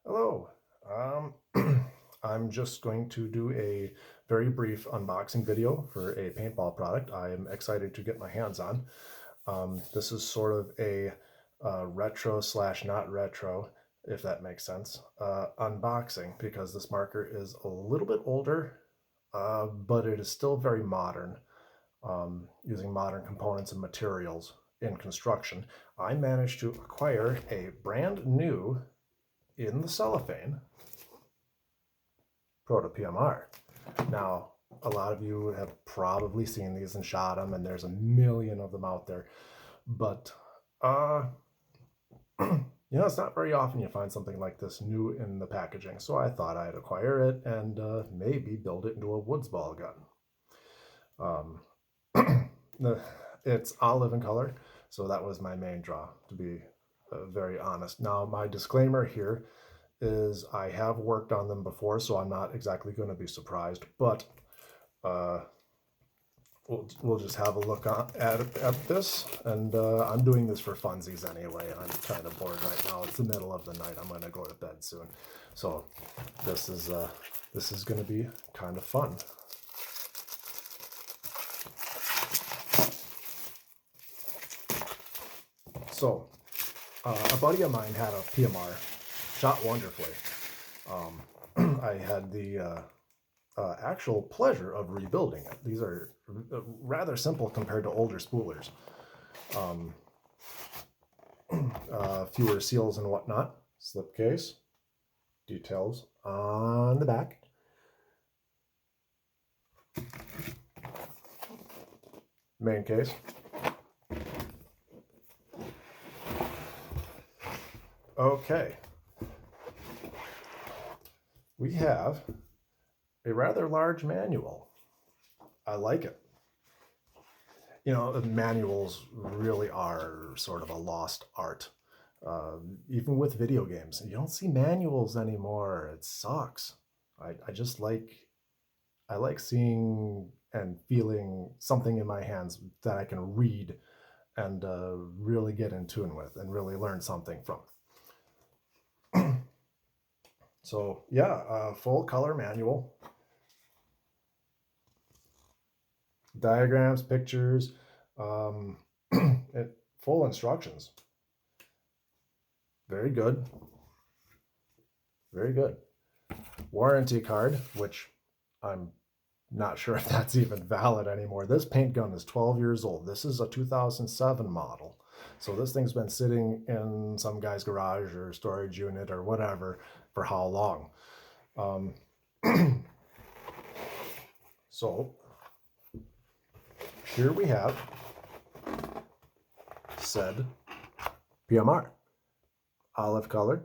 Hello. I'm just going to do a very brief unboxing video for a paintball product I am excited to get my hands on. This is sort of a retro slash not retro, if that makes sense, unboxing because this marker is a little bit older, but it is still very modern, using modern components and materials in construction. I managed to acquire a brand new in the cellophane Proto PMR. Now, a lot of you have probably seen these and shot them, and there's a million of them out there. But, it's not very often you find something like this new in the packaging. So I thought I'd acquire it and maybe build it into a woods ball gun. It's olive in color, so that was my main draw, to be very honest. Now, my disclaimer here is I have worked on them before, so I'm not exactly going to be surprised, but we'll just have a look at this, and I'm doing this for funsies anyway. I'm kind of bored right now. It's the middle of the night. I'm going to go to bed soon, so this is going to be kind of fun. So a buddy of mine had a PMR, shot wonderfully. I had the actual pleasure of rebuilding it. These are rather simple compared to older spoolers. Fewer seals and whatnot. Slipcase. Details on the back. Main case. Okay. We have a rather large manual. I like it. Manuals really are sort of a lost art. Even with video games, you don't see manuals anymore. It sucks. I just I like seeing and feeling something in my hands that I can read and really get in tune with and really learn something from. So yeah, full color manual. Diagrams, pictures, full instructions. Very good. Very good. Warranty card, which I'm not sure if that's even valid anymore. This paint gun is 12 years old. This is a 2007 model. So this thing's been sitting in some guy's garage or storage unit or whatever for how long? So here we have said PMR, olive color.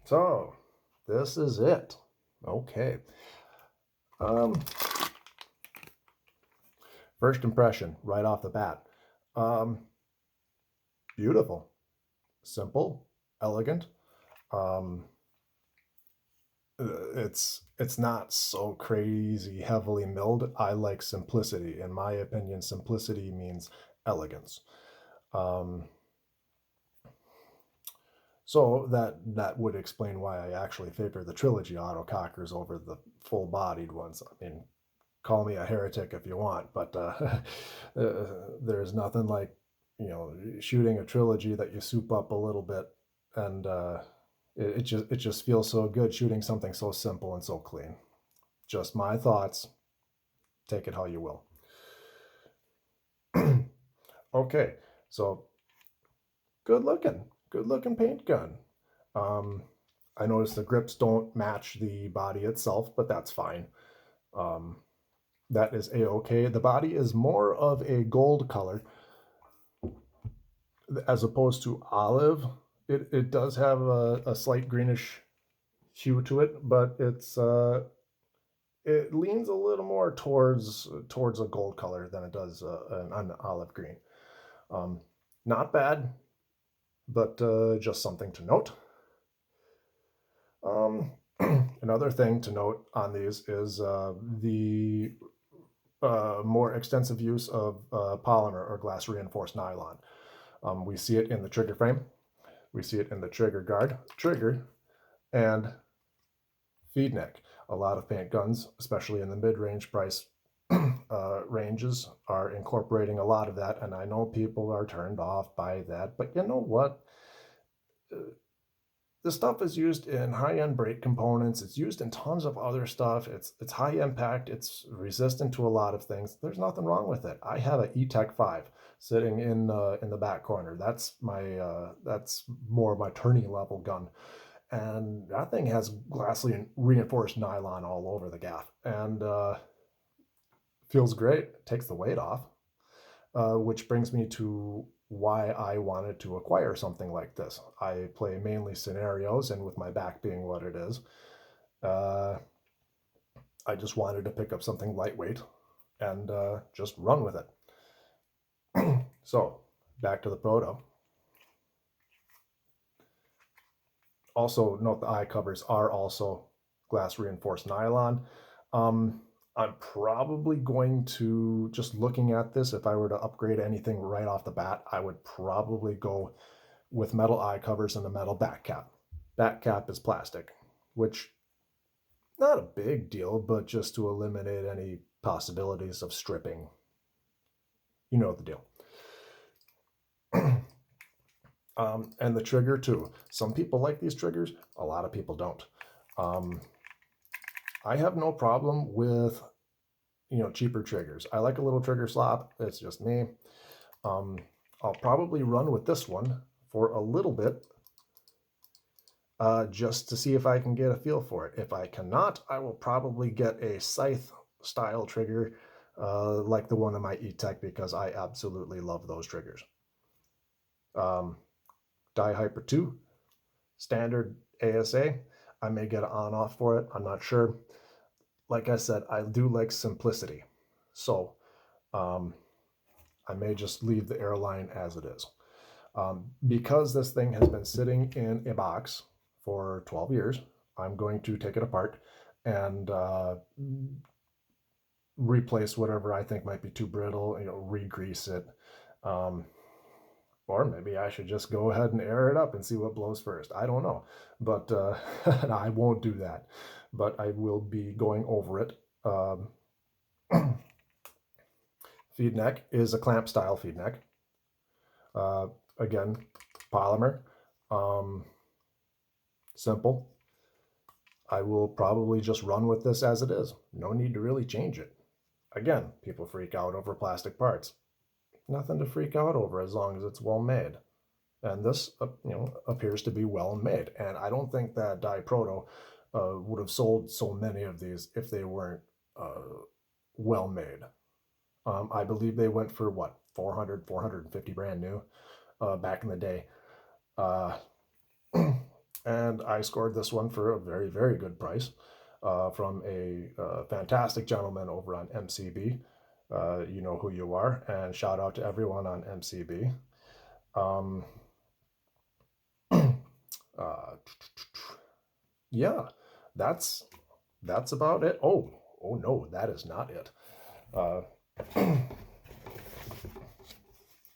So this is it. Okay. First impression right off the bat. Beautiful, simple, elegant. It's not so crazy heavily milled. I like simplicity. In my opinion, simplicity means elegance. So that would explain why I actually favor the trilogy autocockers over the full-bodied ones. I mean, call me a heretic if you want, but there's nothing like shooting a trilogy that you soup up a little bit, and it just feels so good shooting something so simple and so clean. Just my thoughts. Take it how you will. Okay, so good looking paint gun. I noticed the grips don't match the body itself, but that's fine. That is a-okay. The body is more of a gold color as opposed to olive. It does have a slight greenish hue to it, but it leans a little more towards a gold color than it does an olive green. Not bad, but just something to note. Another thing to note on these is the more extensive use of polymer or glass reinforced nylon. We see it in the trigger frame, we see it in the trigger guard, trigger, and feed neck. A lot of paint guns, especially in the mid-range price ranges, are incorporating a lot of that, and I know people are turned off by that, but you know what? This stuff is used in high-end brake components. It's used in tons of other stuff. It's high impact. It's resistant to a lot of things. There's nothing wrong with it. I have an E-Tech 5 sitting in the back corner. That's that's more of my tourney level gun, and that thing has glass reinforced nylon all over the gaff, and feels great. Takes the weight off, which brings me to why I wanted to acquire something like this. I play mainly scenarios, and with my back being what it is, uh, I just wanted to pick up something lightweight and just run with it. So, back to the Proto. Also, note the eye covers are also glass reinforced nylon. I'm probably going to, just looking at this, if I were to upgrade anything right off the bat, I would probably go with metal eye covers and a metal back cap. Back cap is plastic, which not a big deal, but just to eliminate any possibilities of stripping. You know the deal. And the trigger too. Some people like these triggers, a lot of people don't. I have no problem with cheaper triggers. I like a little trigger slop. It's just me. I'll probably run with this one for a little bit, just to see if I can get a feel for it. If I cannot, I will probably get a scythe style trigger, like the one in my E-Tech, because I absolutely love those triggers. Die Hyper 2, standard ASA. I may get an on-off for it. I'm not sure. Like I said, I do like simplicity. So I may just leave the airline as it is. Because this thing has been sitting in a box for 12 years, I'm going to take it apart and replace whatever I think might be too brittle, re-grease it. Or maybe I should just go ahead and air it up and see what blows first. I don't know, but I won't do that. But I will be going over it. Feed neck is a clamp style feed neck. Again, polymer, simple. I will probably just run with this as it is. No need to really change it. Again, people freak out over plastic parts. Nothing to freak out over as long as it's well made. And this, appears to be well made. And I don't think that Proto would have sold so many of these if they weren't well made. I believe they went for what, 400, 450 brand new back in the day. And I scored this one for a very, very good price from a fantastic gentleman over on MCB. You know who you are, and shout out to everyone on MCB. Yeah, that's about it. Oh no, that is not it.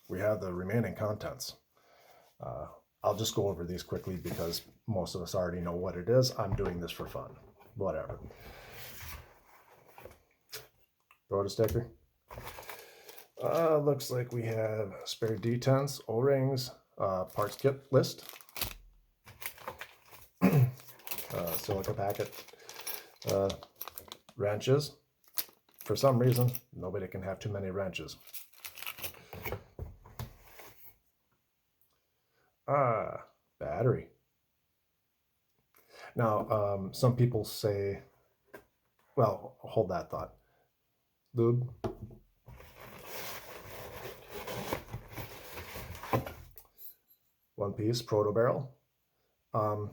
We have the remaining contents. I'll just go over these quickly because most of us already know what it is. I'm doing this for fun. Whatever. Proto sticker. Looks like we have spare detents, O-rings, parts kit list, silica packet, wrenches. For some reason, nobody can have too many wrenches. Battery. Now, some people say, well, hold that thought. Lube. One piece Proto barrel. I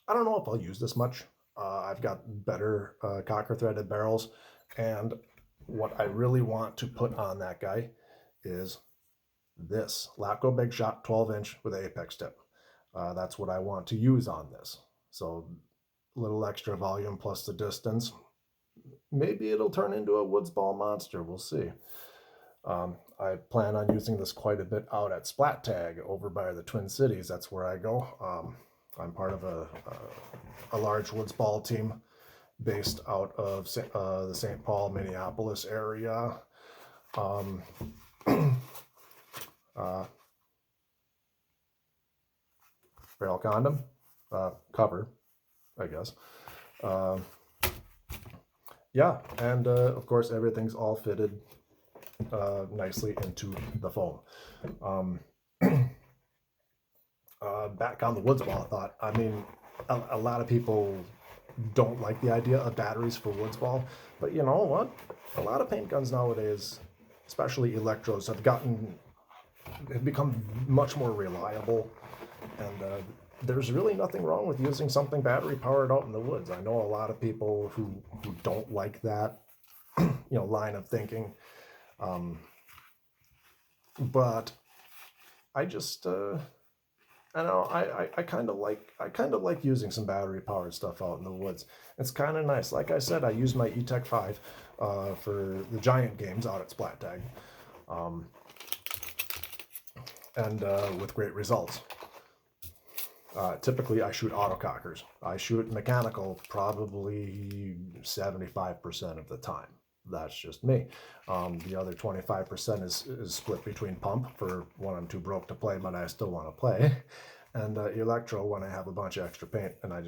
don't know if I'll use this much. I've got better cocker threaded barrels, and what I really want to put on that guy is this Lapco Big Shot 12-inch with apex tip. That's what I want to use on this. So a little extra volume plus the distance. maybe it'll turn into a woods ball monster. We'll see. I plan on using this quite a bit out at Splat Tag over by the Twin Cities. That's where I go. I'm part of a large woods ball team based out of the St. Paul, Minneapolis area. Uh, Rail condom cover, I guess. Yeah, and of course everything's all fitted nicely into the foam. Back on the woods ball thought, I mean, a lot of people don't like the idea of batteries for woods ball, but you know what? A lot of paint guns nowadays, especially electros, have become much more reliable, and there's really nothing wrong with using something battery powered out in the woods. I know a lot of people who don't like that, line of thinking, but I just I know I kind of like using some battery powered stuff out in the woods. It's kind of nice. Like I said, I use my E-Tech 5 for the giant games out at Splat Tag, and with great results. Typically, I shoot autocockers. I shoot mechanical probably 75% of the time. That's just me. The other 25% is split between pump for when I'm too broke to play, but I still want to play, and electro when I have a bunch of extra paint and I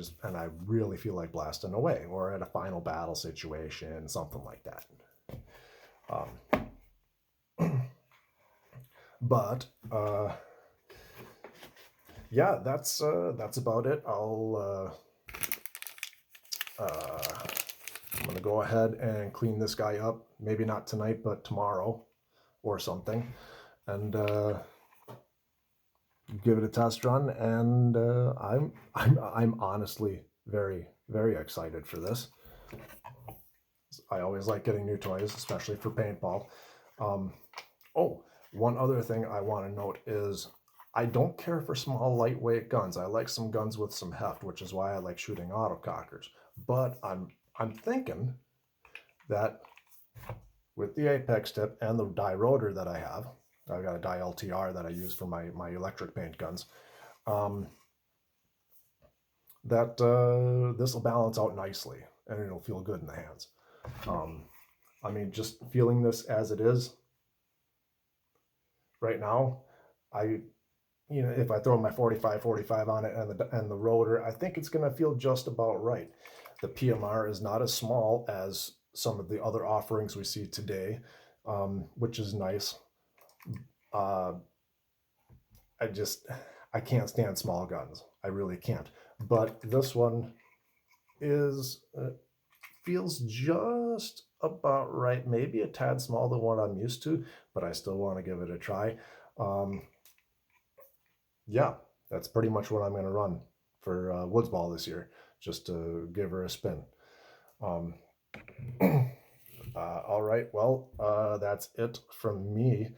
really feel like blasting away, or at a final battle situation, something like that. But yeah, that's about it. I'm gonna go ahead and clean this guy up. Maybe not tonight, but tomorrow or something, and give it a test run. And I'm honestly very, very excited for this. I always like getting new toys, especially for paintball. Oh, one other thing I want to note is I don't care for small, lightweight guns. I like some guns with some heft, which is why I like shooting autocockers. But I'm thinking that with the apex tip and the die rotor that I've got a die LTR that I use for my electric paint guns, that this will balance out nicely and it'll feel good in the hands. I mean, just feeling this as it is right now, if I throw my 45 on it and the rotor, I think it's going to feel just about right. The PMR is not as small as some of the other offerings we see today, which is nice. I can't stand small guns. I really can't. But this one feels just about right. Maybe a tad small than what I'm used to, but I still want to give it a try. Yeah, that's pretty much what I'm going to run for woods ball this year, just to give her a spin. All right, well, that's it from me.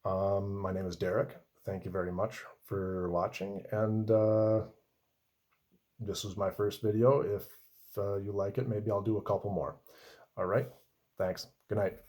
My name is Derek. Thank you very much for watching, and this was my first video. If you like it, maybe I'll do a couple more. All right, thanks. Good night.